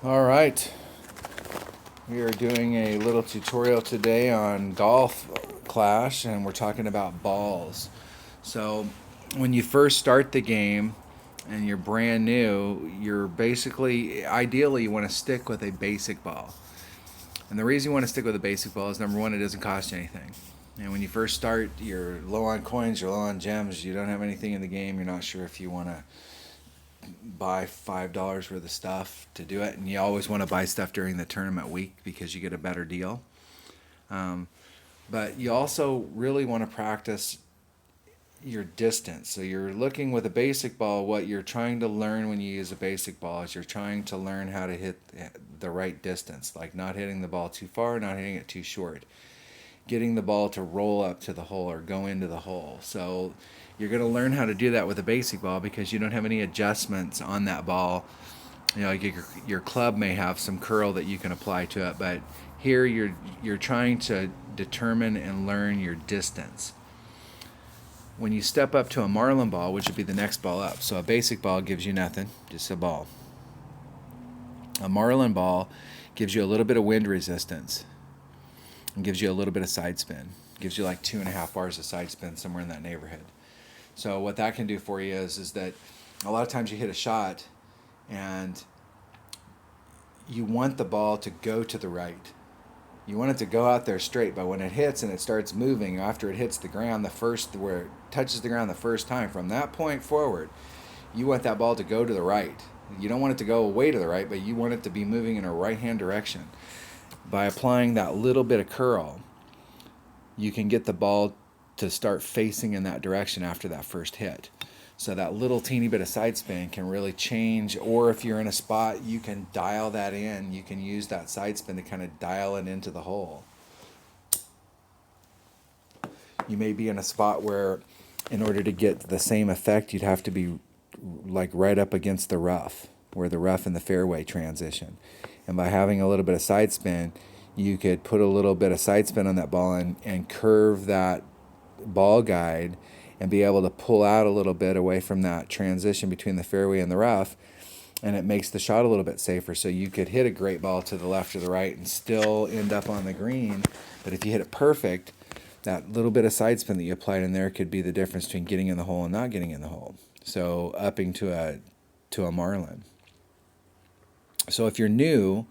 All right, we are doing a little tutorial today on Golf Clash, and we're talking about balls. So, when you first start the game and you're brand new, ideally, you want to stick with a basic ball. And the reason you want to stick with a basic ball is number one, it doesn't cost you anything. And when you first start, you're low on coins, you're low on gems, you don't have anything in the game, you're not sure if you want to buy $5 worth of stuff to do it, and you always want to buy stuff during the tournament week because you get a better deal. But you also really want to practice your distance. So you're looking with a basic ball, what you're trying to learn when you use a basic ball is you're trying to learn how to hit the right distance, like not hitting the ball too far, not hitting it too short, getting the ball to roll up to the hole or go into the hole. So you're going to learn how to do that with a basic ball because you don't have any adjustments on that ball. You know, your club may have some curl that you can apply to it, but here you're trying to determine and learn your distance. When you step up to a MARLIN ball, which would be the next ball up, so a basic ball gives you nothing, just a ball. A MARLIN ball gives you a little bit of wind resistance and gives you a little bit of side spin. Gives you like 2.5 bars of side spin, somewhere in that neighborhood. So what that can do for you is that a lot of times you hit a shot and you want the ball to go to the right. You want it to go out there straight, but when it hits and it starts moving after it hits the ground, where it touches the ground the first time, from that point forward, you want that ball to go to the right. You don't want it to go away to the right, but you want it to be moving in a right-hand direction. By applying that little bit of curl, you can get the ball to start facing in that direction after that first hit. So that little teeny bit of side spin can really change, or if you're in a spot, you can dial that in. You can use that side spin to kind of dial it into the hole. You may be in a spot where in order to get the same effect, you'd have to be like right up against the rough, where the rough and the fairway transition. And by having a little bit of side spin, you could put a little bit of side spin on that ball and curve that ball guide and be able to pull out a little bit away from that transition between the fairway and the rough, and it makes the shot a little bit safer. So you could hit a great ball to the left or the right and still end up on the green, but if you hit it perfect, that little bit of side spin that you applied in there could be the difference between getting in the hole and not getting in the hole. So upping to a MARLIN. So if you're new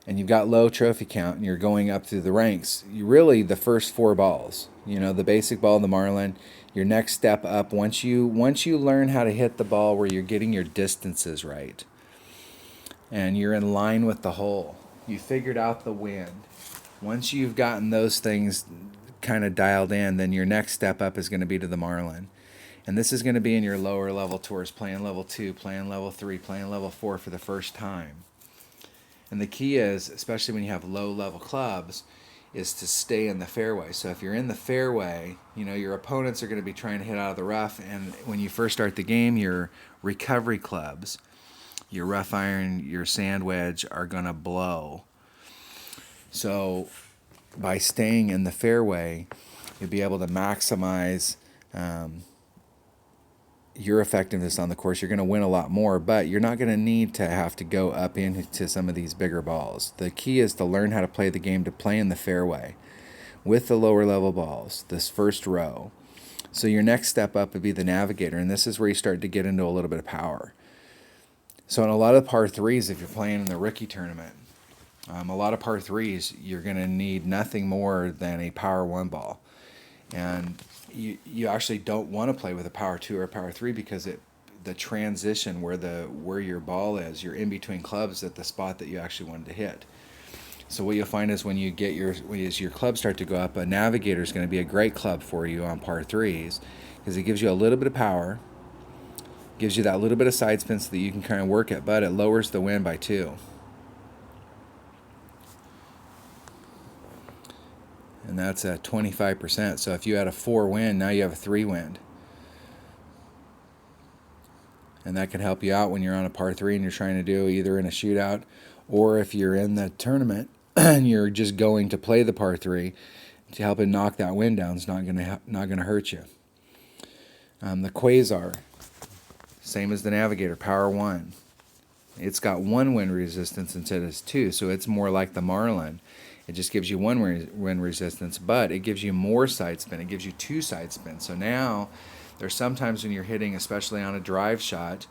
and you've got low trophy count and you're going up through the ranks, the first 4 balls, the basic ball, the MARLIN, your next step up, once you learn how to hit the ball where you're getting your distances right and you're in line with the hole, you figured out the wind. Once you've gotten those things kind of dialed in, then your next step up is going to be to the MARLIN. And this is going to be in your lower level tours, playing level 2, playing level 3, playing level 4 for the first time. And the key is, especially when you have low-level clubs, is to stay in the fairway. So if you're in the fairway, your opponents are going to be trying to hit out of the rough. And when you first start the game, your recovery clubs, your rough iron, your sand wedge are going to blow. So by staying in the fairway, you'll be able to maximize your effectiveness on the course. You're going to win a lot more, but you're not going to need to have to go up into some of these bigger balls. The key is to learn how to play the game, to play in the fairway with the lower level balls, this first row. So your next step up would be the Navigator, and this is where you start to get into a little bit of power. So in a lot of par 3s, if you're playing in the rookie tournament, a lot of par 3s, you're going to need nothing more than a power 1 ball. And you actually don't want to play with a power 2 or a power 3 because the transition where your ball is, you're in between clubs at the spot that you actually wanted to hit. So what you'll find is as your clubs start to go up, a Navigator is going to be a great club for you on par 3s because it gives you a little bit of power, gives you that little bit of side spin so that you can kind of work it, but it lowers the wind by 2. And that's at 25%. So if you had a 4 wind, now you have a 3 wind. And that can help you out when you're on a par 3 and you're trying to do either in a shootout, or if you're in the tournament and you're just going to play the par 3, to help it knock that wind down is not going to hurt you. The QUASAR, same as the Navigator, power 1. It's got 1 wind resistance instead of 2, so it's more like the Marlin. It just gives you 1 wind resistance, but it gives you more side spin. It gives you 2 side spins. So now there's sometimes when you're hitting, especially on a drive shot,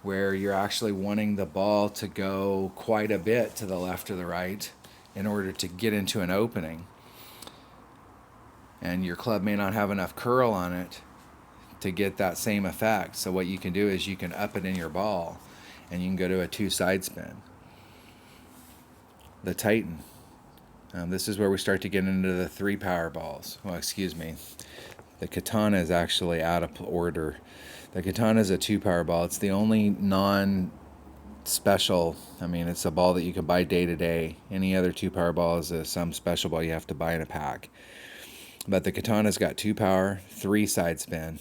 where you're actually wanting the ball to go quite a bit to the left or the right in order to get into an opening. And your club may not have enough curl on it to get that same effect. So what you can do is you can up it in your ball and you can go to a 2 side spin. The Titan. This is where we start to get into the 3 power balls. Well, excuse me. The Katana is actually out of order. The Katana is a 2 power ball. It's the only non-special, I mean, it's a ball that you can buy day to day. Any other 2 power ball is some special ball you have to buy in a pack. But the Katana's got 2 power, 3 side spin,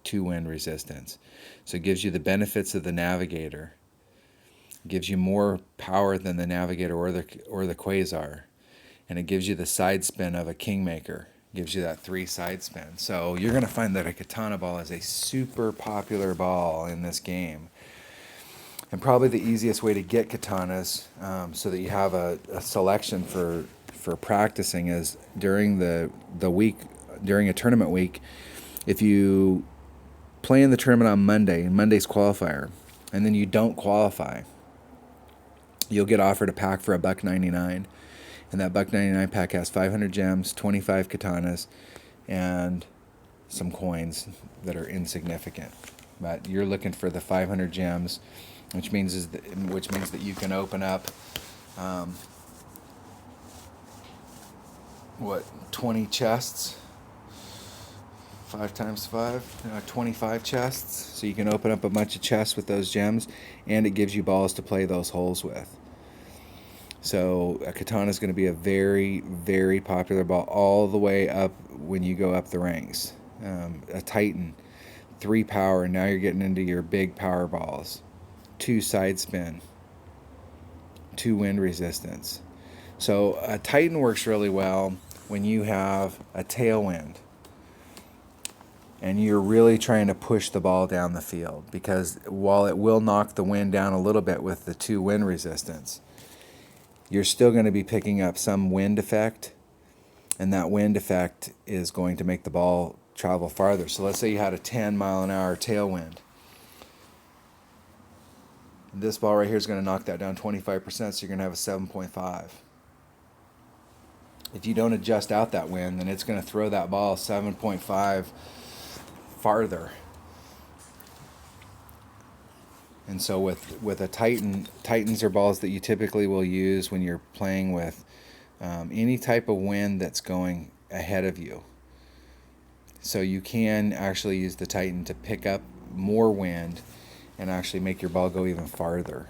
2 wind resistance. So it gives you the benefits of the Navigator. It gives you more power than the Navigator or the QUASAR. And it gives you the side spin of a Kingmaker. It gives you that 3 side spin. So you're going to find that a Katana ball is a super popular ball in this game. And probably the easiest way to get Katanas so that you have a selection for practicing is during the week, during a tournament week. If you play in the tournament on Monday, and Monday's qualifier, and then you don't qualify, you'll get offered a pack for $1.99, and that $1.99 pack has 500 gems, 25 katanas, and some coins that are insignificant. But you're looking for the 500 gems, which means that you can open up 20 chests, 5 times 5, 25 chests. So you can open up a bunch of chests with those gems, and it gives you balls to play those holes with. So a Katana is going to be a very, very popular ball all the way up when you go up the ranks. A Titan, 3 power, and now you're getting into your big power balls. 2 side spin, 2 wind resistance. So a Titan works really well when you have a tailwind and you're really trying to push the ball down the field, because while it will knock the wind down a little bit with the 2 wind resistance, you're still going to be picking up some wind effect, and that wind effect is going to make the ball travel farther. So let's say you had a 10-mile-an-hour tailwind. This ball right here is going to knock that down 25%, so you're going to have a 7.5. If you don't adjust out that wind, then it's going to throw that ball 7.5 farther. And so with a Titans are balls that you typically will use when you're playing with any type of wind that's going ahead of you. So you can actually use the Titan to pick up more wind and actually make your ball go even farther.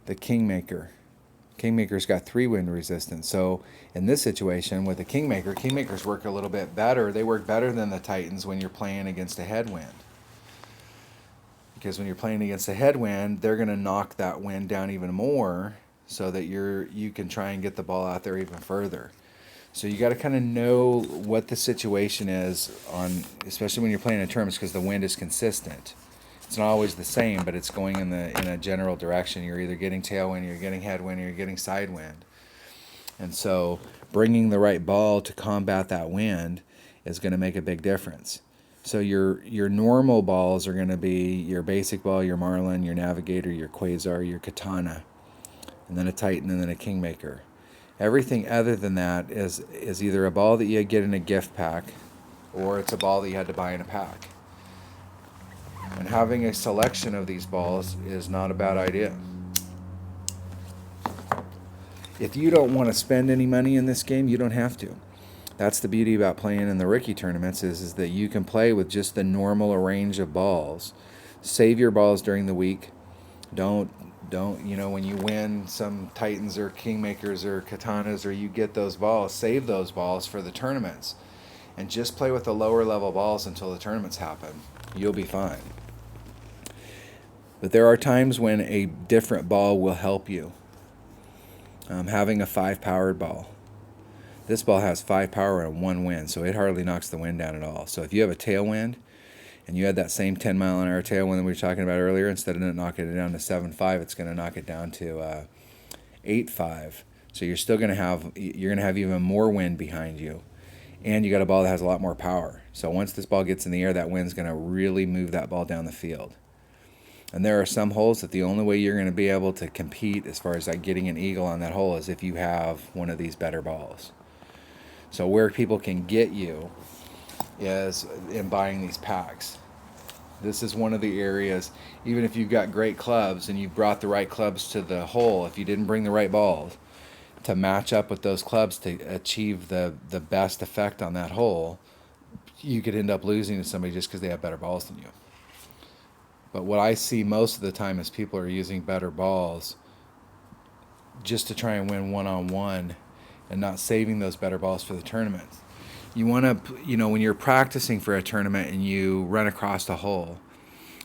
The Kingmaker. Kingmaker's got 3 wind resistance. So in this situation with the Kingmakers work a little bit better. They work better than the Titans when you're playing against a headwind. Because when you're playing against a headwind, they're going to knock that wind down even more so that you can try and get the ball out there even further. So you got to kind of know what the situation is on, especially when you're playing in tournaments, because the wind is consistent. It's not always the same, but it's going in a general direction. You're either getting tailwind, you're getting headwind, or you're getting side wind. And so bringing the right ball to combat that wind is going to make a big difference. So your normal balls are going to be your basic ball, your Marlin, your Navigator, your QUASAR, your Katana, and then a Titan, and then a Kingmaker. Everything other than that is either a ball that you get in a gift pack, or it's a ball that you had to buy in a pack. And having a selection of these balls is not a bad idea. If you don't want to spend any money in this game, you don't have to. That's the beauty about playing in the rookie tournaments is that you can play with just the normal range of balls. Save your balls during the week. Don't when you win some Titans or Kingmakers or Katanas, or you get those balls, save those balls for the tournaments. And just play with the lower level balls until the tournaments happen. You'll be fine. But there are times when a different ball will help you. Having a 5-powered ball. This ball has 5 power and 1 wind, so it hardly knocks the wind down at all. So if you have a tailwind and you had that same 10-mile-an-hour tailwind that we were talking about earlier, instead of knocking it down to 7.5, it's going to knock it down to 8.5. So you're still going to have even more wind behind you, and you got a ball that has a lot more power. So once this ball gets in the air, that wind's going to really move that ball down the field. And there are some holes that the only way you're going to be able to compete as far as like getting an eagle on that hole is if you have one of these better balls. So where people can get you is in buying these packs. This is one of the areas, even if you've got great clubs and you've brought the right clubs to the hole, if you didn't bring the right balls to match up with those clubs to achieve the best effect on that hole, you could end up losing to somebody just because they have better balls than you. But what I see most of the time is people are using better balls just to try and win one-on-one and not saving those better balls for the tournament. You want to, when you're practicing for a tournament and you run across a hole,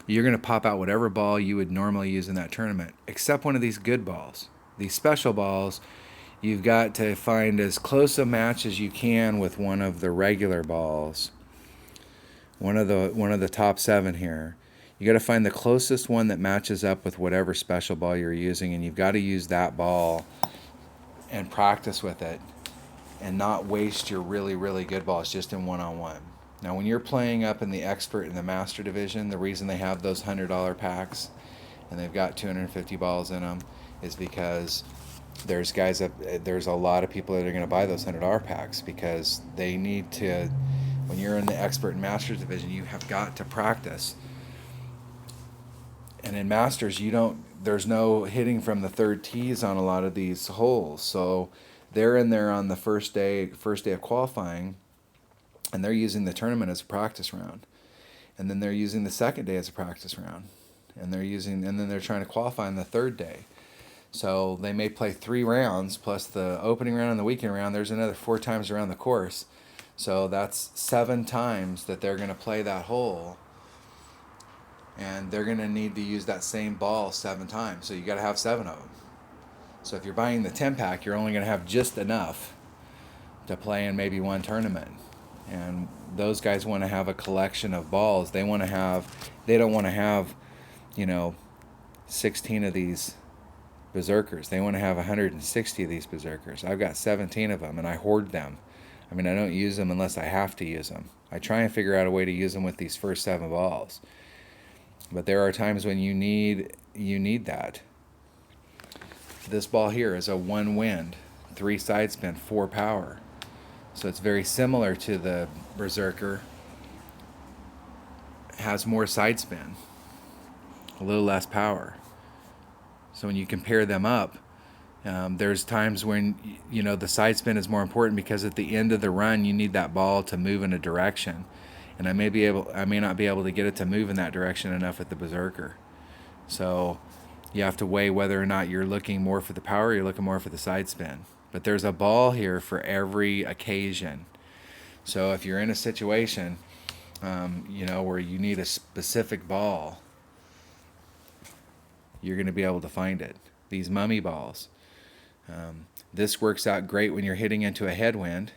you're going to pop out whatever ball you would normally use in that tournament, except one of these good balls. These special balls, you've got to find as close a match as you can with one of the regular balls. One of the top 7 here. You got to find the closest one that matches up with whatever special ball you're using, and you've got to use that ball and practice with it and not waste your really, really good balls just in one-on-one. Now, when you're playing up in the expert and the master division, the reason they have those $100 packs and they've got 250 balls in them is because there's a lot of people that are going to buy those $100 packs because they need to. When you're in the expert and master division, you have got to practice. And in Masters, there's no hitting from the third tees on a lot of these holes. So they're in there on the first day of qualifying, and they're using the tournament as a practice round. And then they're using the second day as a practice round. And then they're trying to qualify on the third day. So they may play 3 rounds plus the opening round and the weekend round. There's another 4 times around the course. So that's 7 times that they're going to play that hole. And they're going to need to use that same ball 7 times. So you got to have 7 of them. So if you're buying the 10-pack, you're only going to have just enough to play in maybe one tournament. And those guys want to have a collection of balls. They don't want to have, 16 of these berserkers. They want to have 160 of these berserkers. I've got 17 of them, and I hoard them. I don't use them unless I have to use them. I try and figure out a way to use them with these first 7 balls. But there are times when you need that. This ball here is a 1 wind, 3 side spin, 4 power. So it's very similar to the Berserker. It has more side spin, a little less power. So when you compare them up, there's times when the side spin is more important because at the end of the run you need that ball to move in a direction. And I may not be able to get it to move in that direction enough with the Berserker. So you have to weigh whether or not you're looking more for the power or you're looking more for the side spin. But there's a ball here for every occasion. So if you're in a situation, where you need a specific ball, you're going to be able to find it. These mummy balls. This works out great when you're hitting into a headwind.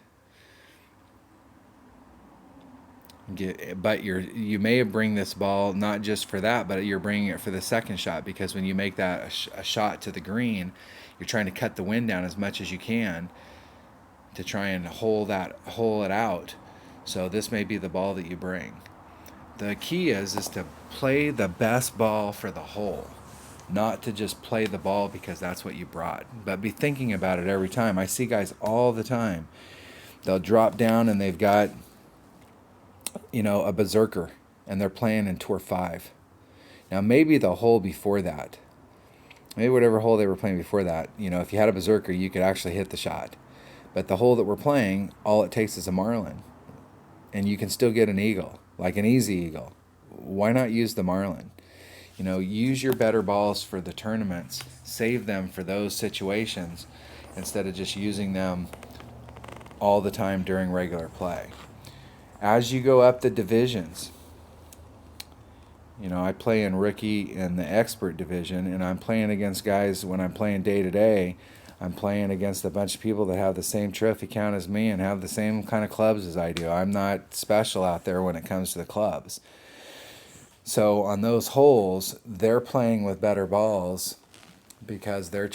But you may bring this ball not just for that, but you're bringing it for the second shot, because when you make that a shot to the green, you're trying to cut the wind down as much as you can to try and hole it out. So this may be the ball that you bring. The key is to play the best ball for the hole, not to just play the ball because that's what you brought, but be thinking about it every time. I see guys all the time. They'll drop down and they've got a Berserker, and they're playing in Tour 5. Now, maybe the hole before that, maybe whatever hole they were playing before that, if you had a Berserker, you could actually hit the shot. But the hole that we're playing, all it takes is a Marlin, and you can still get an eagle, like an easy eagle. Why not use the Marlin? Use your better balls for the tournaments. Save them for those situations instead of just using them all the time during regular play. As you go up the divisions, I play in rookie and the expert division, and I'm playing against guys. When I'm playing day to day, I'm playing against a bunch of people that have the same trophy count as me and have the same kind of clubs as I do. I'm not special out there when it comes to the clubs. So on those holes, they're playing with better balls because they're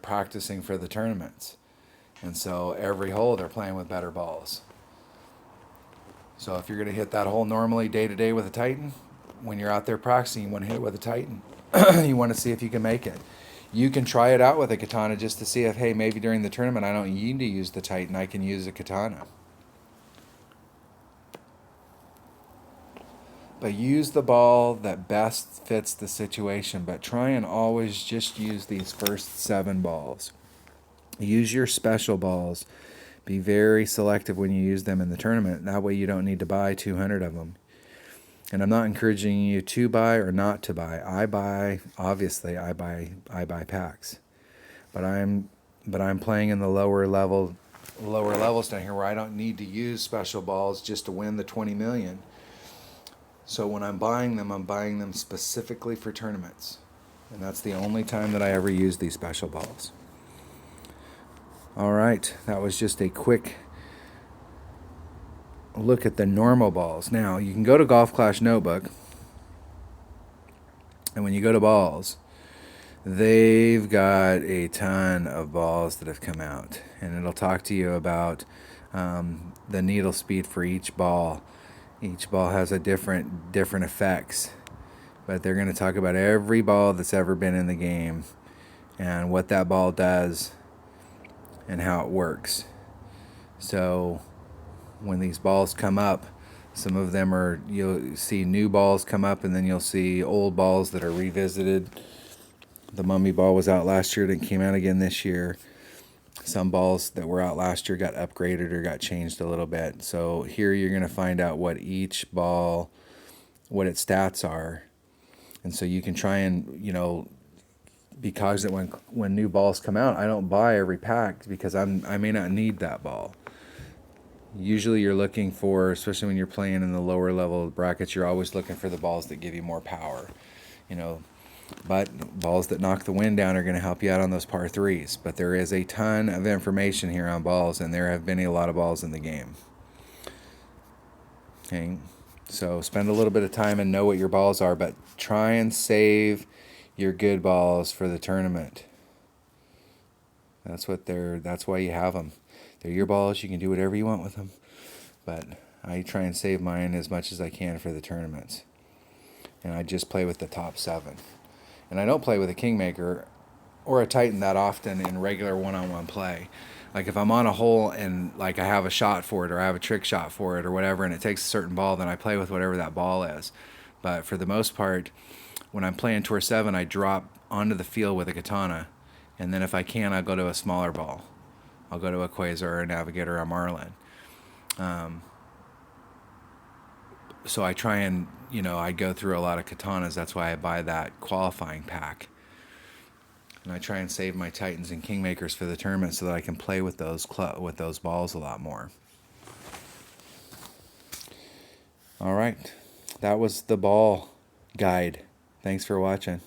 practicing for the tournaments. And so every hole they're playing with better balls. So if you're going to hit that hole normally day to day with a Titan, when you're out there practicing, you want to hit it with a Titan. You want to see if you can make it. You can try it out with a Katana just to see if, hey, maybe during the tournament I don't need to use the Titan, I can use a Katana. But use the ball that best fits the situation, but try and always just use these first 7 balls. Use your special balls. Be very selective when you use them in the tournament. That way you don't need to buy 200 of them. And I'm not encouraging you to buy or not to buy. I buy packs. But I'm playing in the lower levels down here where I don't need to use special balls just to win the 20 million. So when I'm buying them specifically for tournaments. And that's the only time that I ever use these special balls. All right, that was just a quick look at the normal balls. Now, you can go to Golf Clash Notebook, and when you go to balls, they've got a ton of balls that have come out, and it'll talk to you about the needle speed for each ball. Each ball has a different effects, but they're going to talk about every ball that's ever been in the game and what that ball does and how it works. So when these balls come up, some of them you'll see new balls come up, and then you'll see old balls that are revisited. The mummy ball was out last year and it came out again this year. Some balls that were out last year got upgraded or got changed a little bit. So here you're going to find out what each ball, what its stats are. And so you can try and, be cognizant when new balls come out. I don't buy every pack because I may not need that ball. Usually you're looking for, especially when you're playing in the lower level brackets, you're always looking for the balls that give you more power. But balls that knock the wind down are going to help you out on those par 3s. But there is a ton of information here on balls, and there have been a lot of balls in the game. Okay, so spend a little bit of time and know what your balls are, but try and save your good balls for the tournament. That's why you have them. They're your balls. You can do whatever you want with them. But I try and save mine as much as I can for the tournaments. And I just play with the top 7. And I don't play with a Kingmaker or a Titan that often in regular one-on-one play. Like if I'm on a hole and like I have a shot for it or I have a trick shot for it or whatever, and it takes a certain ball, then I play with whatever that ball is. But for the most part, when I'm playing Tour 7, I drop onto the field with a Katana. And then if I can, I'll go to a smaller ball. I'll go to a QUASAR or a NAVIGATOR or a MARLIN. So I try and, I go through a lot of Katanas. That's why I buy that qualifying pack. And I try and save my Titans and Kingmakers for the tournament so that I can play with those balls a lot more. All right. That was the ball guide. Thanks for watching.